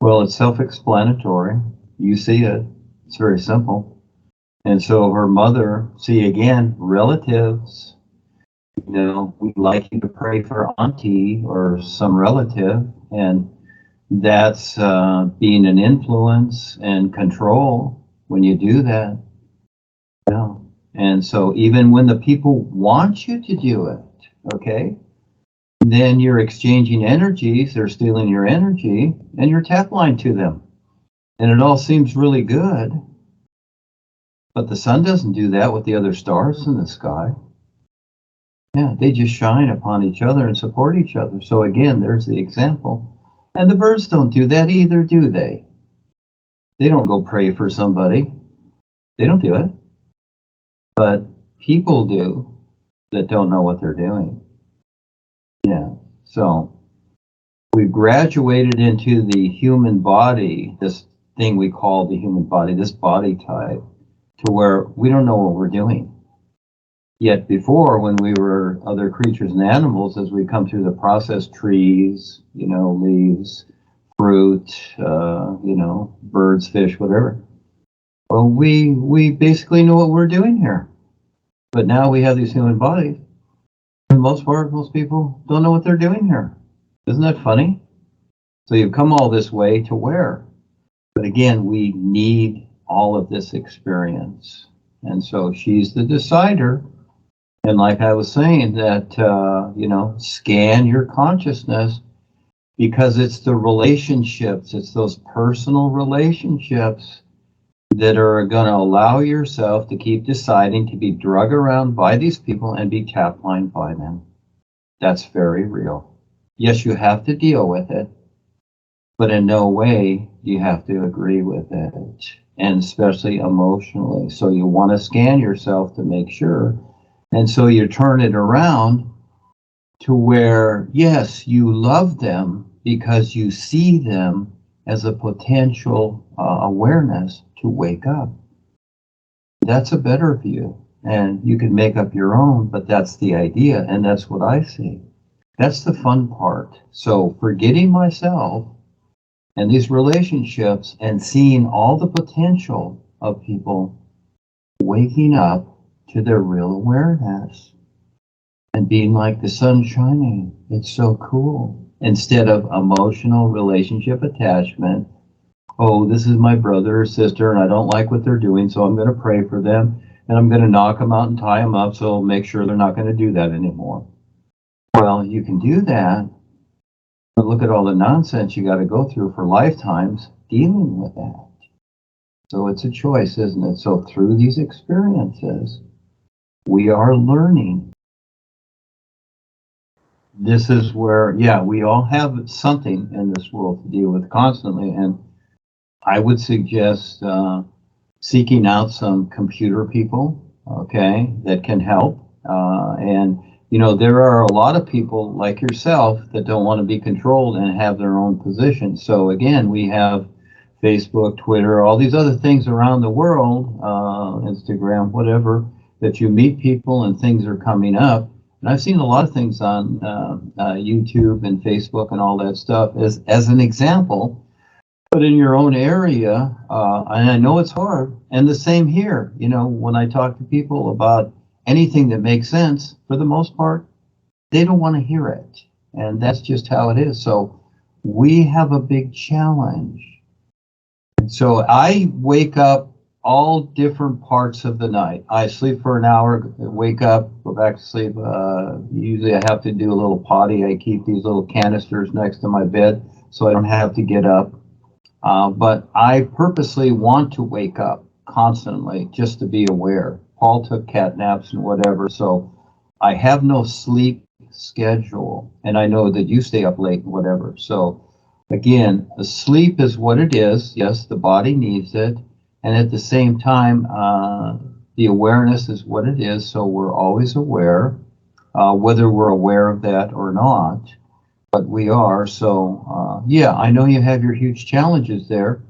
Well, it's self-explanatory. You see it. It's very simple. And so her mother, see again, relatives, we like you to pray for auntie or some relative, and that's being an influence and control when you do that. Yeah. And so even when the people want you to do it, okay, then you're exchanging energies, they're stealing your energy, and you're taplined to them. And it all seems really good, but the sun doesn't do that with the other stars in the sky. Yeah, they just shine upon each other and support each other. So again, there's the example. And the birds don't do that either, do they? They don't go pray for somebody. They don't do it. But people do that don't know what they're doing. Yeah, so we've graduated into the human body, this thing we call the human body, this body type, to where we don't know what we're doing. Yet before, when we were other creatures and animals, as we come through the process, trees, leaves, fruit, birds, fish, whatever, well, we basically know what we're doing here. But now we have these human bodies. For the most part, most people don't know what they're doing here. Isn't that funny? So you've come all this way to where? But again, we need all of this experience. And so she's the decider. And like I was saying, that, scan your consciousness, because it's the relationships, it's those personal relationships that are going to allow yourself to keep deciding to be drug around by these people and be taplined by them. That's very real. Yes, you have to deal with it, but in no way do you have to agree with it, and especially emotionally. So you want to scan yourself to make sure. And so you turn it around to where, yes, you love them because you see them as a potential awareness to wake up. That's a better view. And you can make up your own, but that's the idea, and that's what I see. That's the fun part. So forgetting myself and these relationships and seeing all the potential of people waking up to their real awareness and being like the sun shining. It's so cool. Instead of emotional relationship attachment, oh, this is my brother or sister and I don't like what they're doing, so I'm going to pray for them and I'm going to knock them out and tie them up, so make sure they're not going to do that anymore. Well, you can do that, but look at all the nonsense you got to go through for lifetimes dealing with that. So it's a choice, isn't it? So through these experiences, we are learning. This is where, we all have something in this world to deal with constantly, and I would suggest seeking out some computer people, okay, that can help. And, there are a lot of people like yourself that don't want to be controlled and have their own position. So again, we have Facebook, Twitter, all these other things around the world, Instagram, whatever, that you meet people and things are coming up. And I've seen a lot of things on YouTube and Facebook and all that stuff as an example. But in your own area, and I know it's hard, and the same here, when I talk to people about anything that makes sense, for the most part, they don't want to hear it. And that's just how it is. So we have a big challenge. And so I wake up all different parts of the night. I sleep for an hour, wake up, go back to sleep. Usually I have to do a little potty. I keep these little canisters next to my bed so I don't have to get up. But I purposely want to wake up constantly just to be aware. Paul took cat naps and whatever, so I have no sleep schedule, and I know that you stay up late and whatever. So again, the sleep is what it is. Yes, the body needs it, and at the same time, the awareness is what it is, so we're always aware, whether we're aware of that or not. But we are. So I know you have your huge challenges there,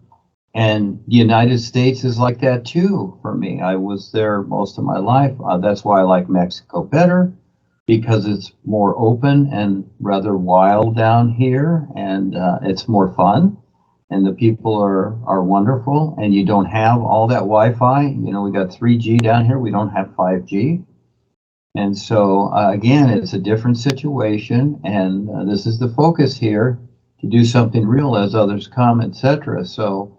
and the United States is like that too for me. I was there most of my life. That's why I like Mexico better, because it's more open and rather wild down here, and it's more fun. and the people are wonderful, and you don't have all that Wi-Fi. You know, we got 3G down here. We don't have 5G. And so, again, it's a different situation, and this is the focus here, to do something real as others come, etc. So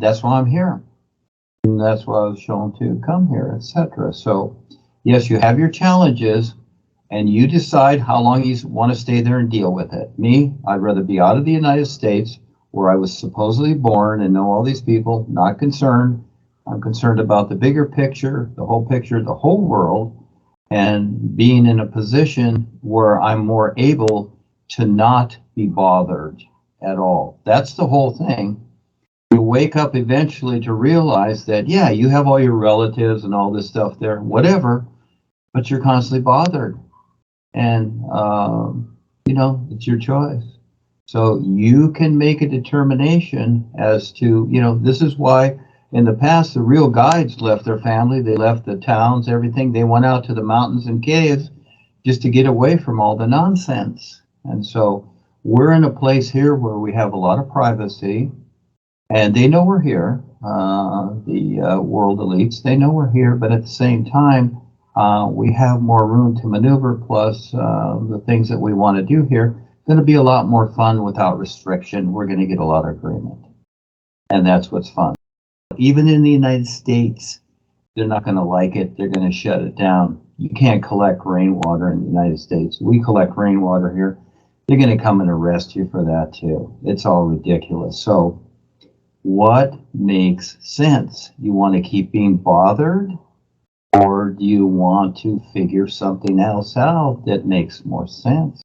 that's why I'm here. And that's why I was shown to come here, etc. So, yes, you have your challenges, and you decide how long you want to stay there and deal with it. Me, I'd rather be out of the United States, where I was supposedly born and know all these people, not concerned. I'm concerned about the bigger picture, the whole world, and being in a position where I'm more able to not be bothered at all. That's the whole thing. You wake up eventually to realize that, yeah, you have all your relatives and all this stuff there, whatever, but you're constantly bothered. And, you know, it's your choice. So you can make a determination as to, you know, this is why in the past, the real guides left their family, they left the towns, everything. They went out to the mountains and caves just to get away from all the nonsense. And so we're in a place here where we have a lot of privacy, and they know we're here. The world elites, they know we're here, but at the same time, we have more room to maneuver, plus the things that we want to do here. Going to be a lot more fun without restriction. We're going to get a lot of agreement, and that's what's fun. Even in the United States, they're not going to like it. They're going to shut it down. You can't collect rainwater in the United States. We collect rainwater here. They're going to come and arrest you for that too. It's all ridiculous. So what makes sense? You want to keep being bothered, or do you want to figure something else out that makes more sense?